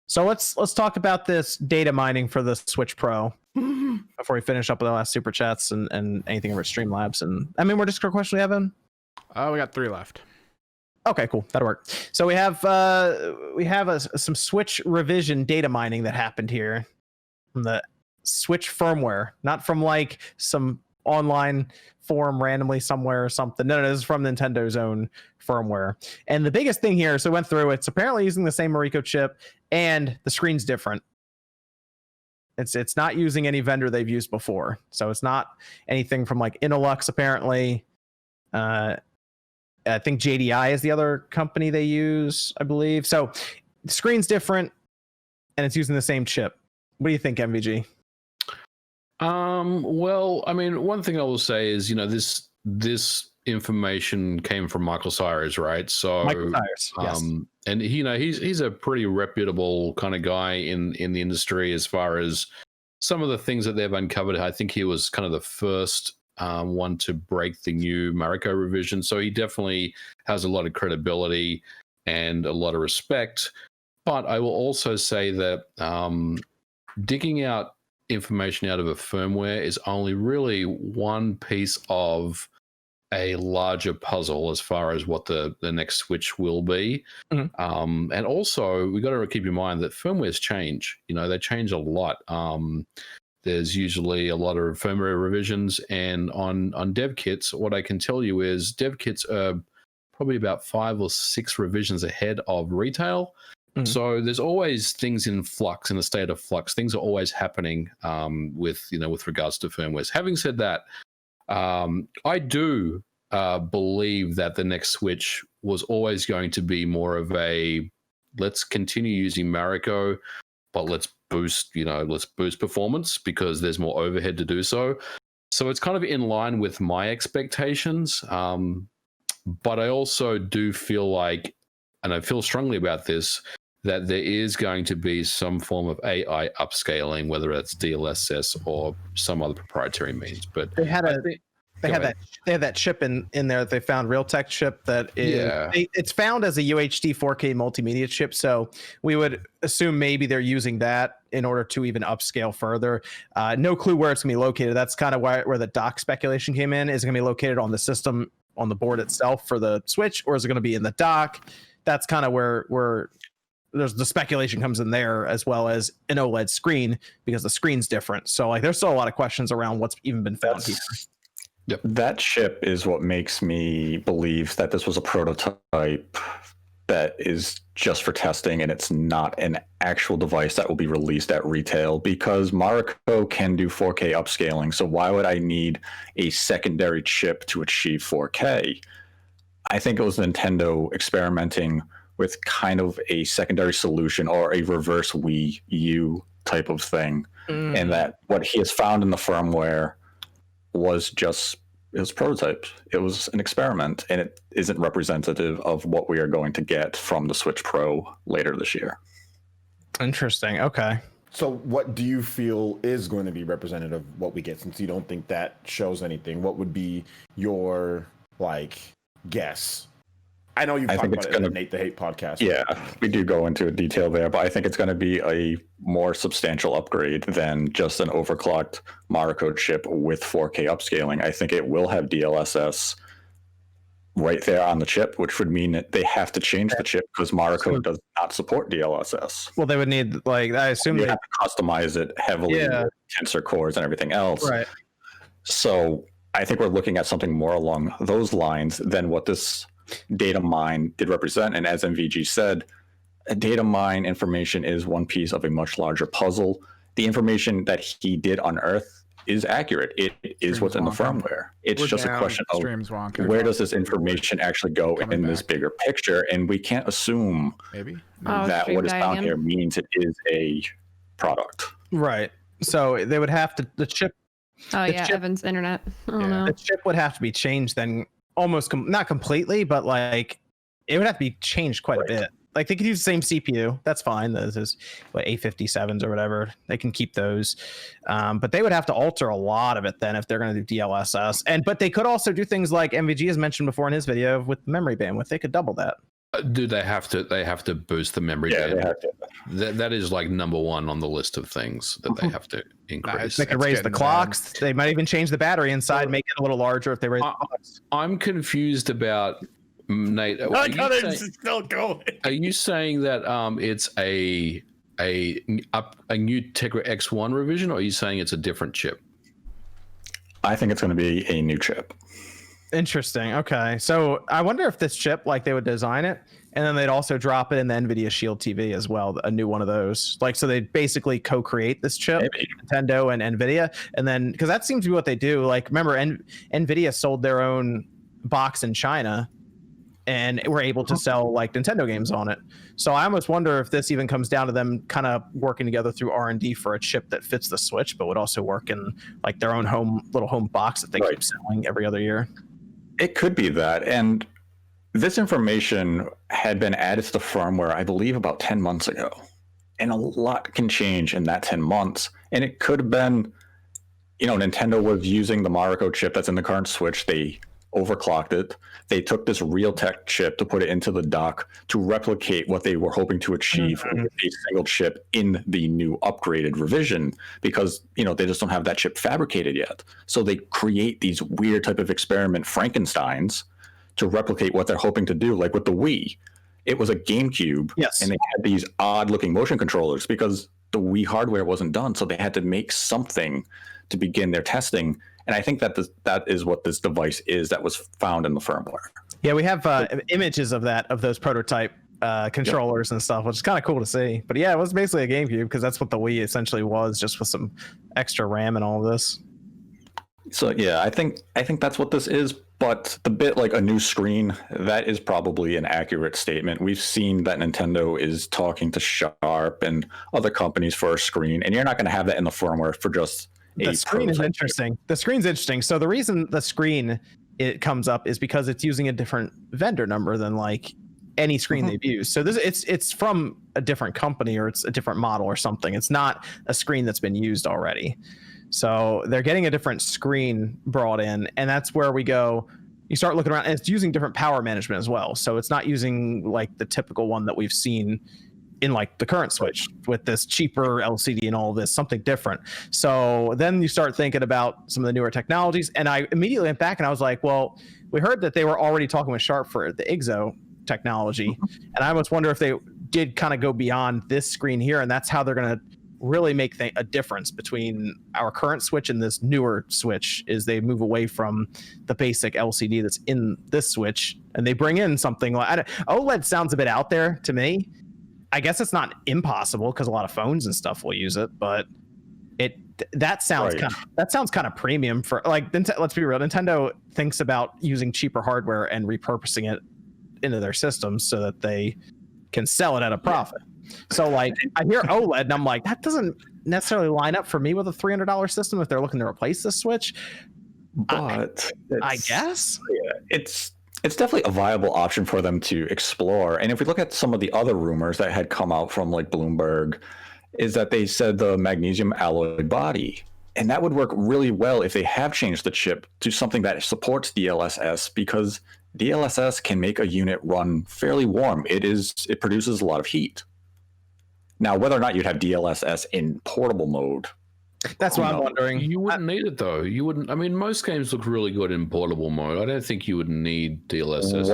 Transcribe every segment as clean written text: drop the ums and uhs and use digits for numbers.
So let's talk about this data mining for the Switch Pro before we finish up with the last super chats and anything over Streamlabs. And I mean, we're just a question we have in. We got 3 left. Okay, cool. That'll work. So we have some Switch revision data mining that happened here from the Switch firmware, not from like some online forum randomly somewhere or something. No, this is from Nintendo's own firmware. And the biggest thing here, so we went through, it's apparently using the same Mariko chip and the screen's different. It's not using any vendor they've used before. So it's not anything from like Inolux apparently. I think JDI is the other company they use, I believe. So the screen's different and it's using the same chip. What do you think, MVG? Well, I mean, one thing I will say is, this information came from Michael Cyrus, right? So Michael Cyrus, yes. And he's a pretty reputable kind of guy in the industry as far as some of the things that they've uncovered. I think he was kind of the first one to break the new Mariko revision. So he definitely has a lot of credibility and a lot of respect. But I will also say that digging out information out of a firmware is only really one piece of a larger puzzle as far as what the next Switch will be. Mm-hmm. And also, we got to keep in mind that firmwares change. They change a lot. There's usually a lot of firmware revisions, and on dev kits, what I can tell you is dev kits are probably about 5 or 6 revisions ahead of retail. Mm-hmm. So there's always things in flux, in a state of flux. Things are always happening with regards to firmwares. Having said that, I do believe that the next Switch was always going to be more of a let's continue using Mariko, but let's boost performance because there's more overhead to do so. So it's kind of in line with my expectations. But I also do feel like, and I feel strongly about this, that there is going to be some form of AI upscaling, whether it's DLSS or some other proprietary means. But they had that chip in there that they found, Realtek chip that it's found as a UHD 4K multimedia chip. So we would assume maybe they're using that in order to even upscale further. No clue where it's gonna be located. That's kind of where the dock speculation came in. Is it gonna be located on the system, on the board itself for the Switch, or is it gonna be in the dock? That's kind of where there's the speculation comes in there, as well as an OLED screen because the screen's different. So like there's still a lot of questions around what's even been found here. Yep. That chip is what makes me believe that this was a prototype that is just for testing and it's not an actual device that will be released at retail, because Mariko can do 4K upscaling. So why would I need a secondary chip to achieve 4K? I think it was Nintendo experimenting with kind of a secondary solution or a reverse Wii U type of thing. And that what he has found in the firmware was prototype. It was an experiment, and it isn't representative of what we are going to get from the Switch Pro later this year. Interesting. Okay. So what do you feel is going to be representative of what we get, since you don't think that shows anything? What would be your guess? I know you've talked about it in the Nate the Hate podcast. Yeah, we do go into detail there, but I think it's going to be a more substantial upgrade than just an overclocked Mariko chip with 4K upscaling. I think it will have DLSS right there on the chip, which would mean that they have to change the chip because Mariko does not support DLSS. Well, they would need, I assume they have to customize it heavily with tensor cores and everything else. Right. So I think we're looking at something more along those lines than what this data mine did represent. And as MVG said, a data mine information is one piece of a much larger puzzle. The information that he did unearth is accurate. It is what's in the firmware. It's just a question of where does this information actually go in this bigger picture? And we can't assume that what is found here means it is a product. Right. So they would have to, the chip. Evan's internet. The chip would have to be changed then, almost not completely, but it would have to be changed quite a bit. Like they could use the same CPU, that's fine. Those is A57s or whatever, they can keep those, but they would have to alter a lot of it then if they're going to do DLSS. But they could also do things like MVG has mentioned before in his video with memory bandwidth. They could double that. Do they have to? They have to boost the memory. Yeah, data? they have to. That is like number one on the list of things that they have to increase. They could raise the clocks. They might even change the battery inside, make it a little larger if they raise the clocks. I'm confused about Nate. I got it. Still going. Are you saying that it's a new Tegra X1 revision, or are you saying it's a different chip? I think it's going to be a new chip. Interesting. Okay. So I wonder if this chip, like they would design it and then they'd also drop it in the NVIDIA Shield TV as well, a new one of those. Like, so they'd basically co-create this chip, maybe. Nintendo and NVIDIA. And then, because that seems to be what they do. Like, remember, NVIDIA sold their own box in China and were able to sell like Nintendo games on it. So I almost wonder if this even comes down to them kind of working together through R&D for a chip that fits the Switch, but would also work in like their own little home box that they keep selling every other year. It could be that. And this information had been added to the firmware, I believe, about 10 months ago. And a lot can change in that 10 months. And it could have been, Nintendo was using the Mariko chip that's in the current Switch. They overclocked it. They took this Realtek chip to put it into the dock to replicate what they were hoping to achieve with a single chip in the new upgraded revision, because they just don't have that chip fabricated yet. So they create these weird type of experiment Frankensteins to replicate what they're hoping to do. Like with the Wii, it was a GameCube, and they had these odd looking motion controllers because the Wii hardware wasn't done, so they had to make something to begin their testing. And I think that that is what this device is that was found in the firmware. Yeah, we have images of those prototype controllers and stuff, which is kind of cool to see. But yeah, it was basically a GameCube because that's what the Wii essentially was, just with some extra RAM and all of this. So yeah, I think that's what this is. But the bit like a new screen, that is probably an accurate statement. We've seen that Nintendo is talking to Sharp and other companies for a screen, and you're not going to have that in the firmware for just the screen is interesting. The screen's interesting. So the reason the screen it comes up is because it's using a different vendor number than like any screen they've used. So it's from a different company or it's a different model or something. It's not a screen that's been used already. So they're getting a different screen brought in, and that's where we go. You start looking around, and it's using different power management as well. So it's not using like the typical one that we've seen in like the current Switch with this cheaper LCD and all this, something different. So then you start thinking about some of the newer technologies, and I immediately went back and I was like, well, we heard that they were already talking with Sharp for the IGZO technology, and I almost wonder if they did kind of go beyond this screen here, and that's how they're going to really make a difference between our current Switch and this newer Switch, is they move away from the basic LCD that's in this Switch and they bring in something like OLED. Sounds a bit out there to me. I guess it's not impossible because a lot of phones and stuff will use it, but that sounds kind of premium for like, let's be real. Nintendo thinks about using cheaper hardware and repurposing it into their systems so that they can sell it at a profit. So like I hear OLED and I'm like, that doesn't necessarily line up for me with a $300 system if they're looking to replace the Switch. But I guess it's definitely a viable option for them to explore. And if we look at some of the other rumors that had come out from like Bloomberg, is that they said the magnesium alloy body, and that would work really well if they have changed the chip to something that supports DLSS, because DLSS can make a unit run fairly warm. It produces a lot of heat. Now, whether or not you'd have DLSS in portable mode, that's what I'm wondering. You wouldn't need it though. You wouldn't. I mean, most games look really good in portable mode. I don't think you would need DLSS.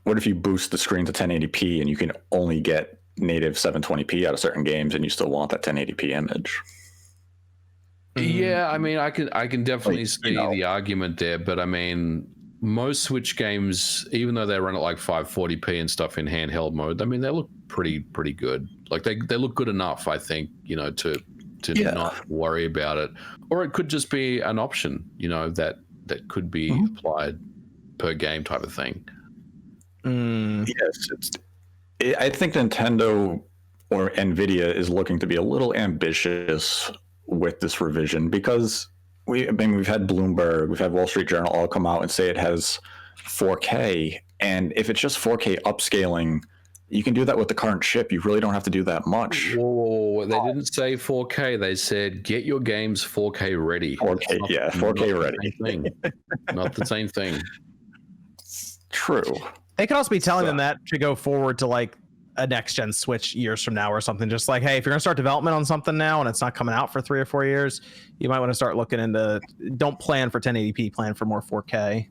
What if you boost the screen to 1080p and you can only get native 720p out of certain games, and you still want that 1080p image? Yeah, I mean, I can definitely see the argument there, but I mean, most Switch games, even though they run at like 540p and stuff in handheld mode, I mean, they look pretty good. Like they look good enough, I think, to not worry about it. Or it could just be an option, that could be applied per game type of thing. Yes, I think Nintendo or NVIDIA is looking to be a little ambitious with this revision, because we've had Bloomberg, we've had Wall Street Journal all come out and say it has 4K. And if it's just 4K upscaling, you can do that with the current chip. You really don't have to do that much. Whoa, they didn't say 4K. They said get your games 4K ready. 4K ready. Not the same thing. True. They could also be telling them that to go forward to like a next gen Switch years from now or something. Just like, hey, if you're gonna start development on something now and it's not coming out for 3 or 4 years, you might want to start looking into. Don't plan for 1080p, plan for more 4K.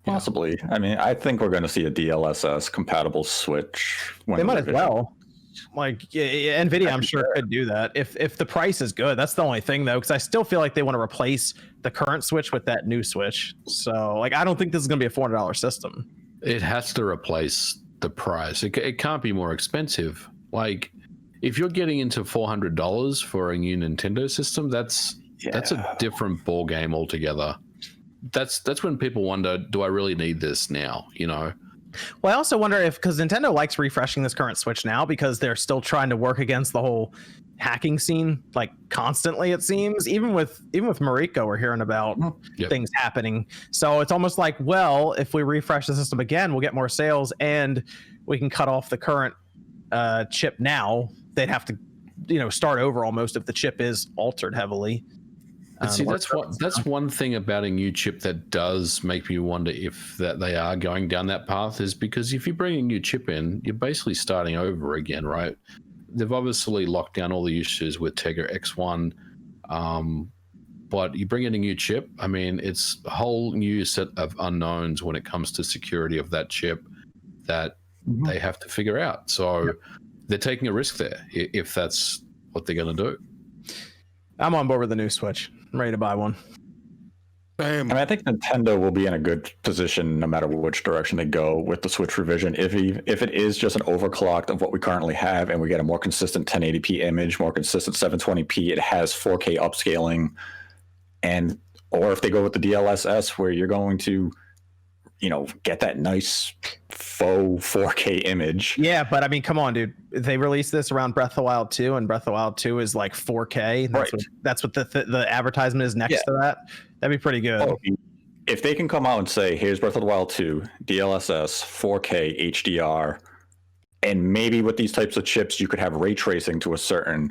Possibly. I mean, I think we're going to see a DLSS compatible Switch. They might as well. Like Nvidia, I'm sure could do that if the price is good. That's the only thing though, because I still feel like they want to replace the current Switch with that new Switch. So like, I don't think this is going to be a $400 system. It has to replace the price. It can't be more expensive. Like, if you're getting into $400 for a new Nintendo system, that's a different ball game altogether. That's when people wonder, do I really need this now? You know. Well, I also wonder if, because Nintendo likes refreshing this current Switch now because they're still trying to work against the whole hacking scene, like constantly, it seems. Even with Mariko, we're hearing about things happening. So it's almost like, well, if we refresh the system again, we'll get more sales and we can cut off the current chip now. They'd have to, start over almost if the chip is altered heavily. See, that's one thing about a new chip that does make me wonder if that they are going down that path, is because if you bring a new chip in, you're basically starting over again, right? They've obviously locked down all the issues with Tegra X1, but you bring in a new chip, I mean, it's a whole new set of unknowns when it comes to security of that chip that they have to figure out. So they're taking a risk there if that's what they're going to do. I'm on board with the new Switch. I'm ready to buy one. I mean, I think Nintendo will be in a good position no matter which direction they go with the Switch revision. If it is just an overclock of what we currently have and we get a more consistent 1080p image, more consistent 720p, it has 4K upscaling, or if they go with the DLSS where you're going to, get that nice faux 4K image. Yeah, but I mean, come on, dude. They released this around Breath of the Wild 2, and Breath of the Wild 2 is like 4K. That's what the advertisement is next to that. That'd be pretty good. Oh, if they can come out and say, here's Breath of the Wild 2, DLSS, 4K, HDR, and maybe with these types of chips, you could have ray tracing to a certain,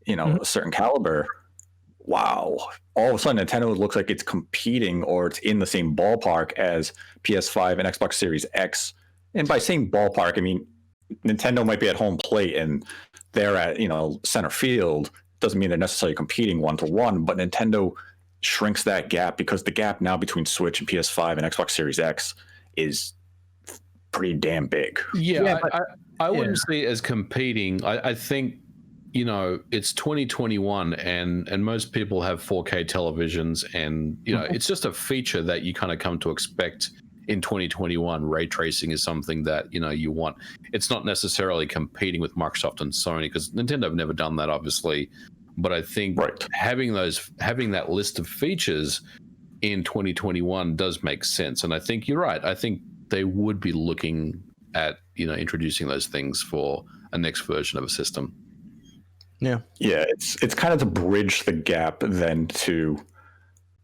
a certain caliber. Wow. All of a sudden, Nintendo looks like it's competing or it's in the same ballpark as PS5 and Xbox Series X. And by saying ballpark, I mean, Nintendo might be at home plate and they're at, center field. Doesn't mean they're necessarily competing one-to-one, but Nintendo shrinks that gap because the gap now between Switch and PS5 and Xbox Series X is pretty damn big. Yeah, I wouldn't see it as competing. I think, it's 2021 and most people have 4K televisions, and it's just a feature that you kind of come to expect in 2021. Ray tracing is something that you want. It's not necessarily competing with Microsoft and Sony, because Nintendo have never done that, obviously. But I think having that list of features in 2021 does make sense, and I think you're right. I think they would be looking at introducing those things for a next version of a system. Yeah, it's kind of to bridge the gap, then to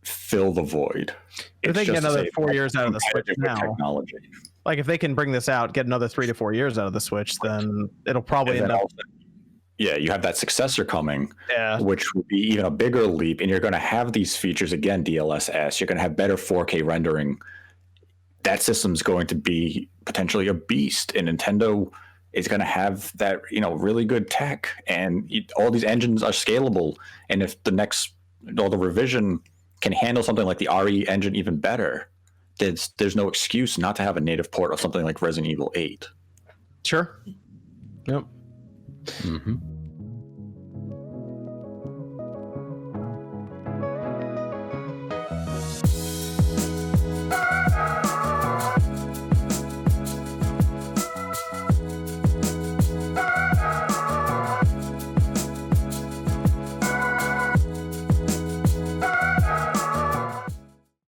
fill the void. If they get another 4 years out of the Switch now, technology. Like if they can bring this out, get another 3 to 4 years out of the Switch, then it'll probably end up. You have that successor coming, which would be even a bigger leap, and you're going to have these features again, DLSS. You're going to have better 4K rendering. That system's going to be potentially a beast, and Nintendo is going to have that, really good tech, and all these engines are scalable. And if the revision can handle something like the RE engine even better, there's no excuse not to have a native port of something like Resident Evil 8. Sure. Yep. Mm-hmm.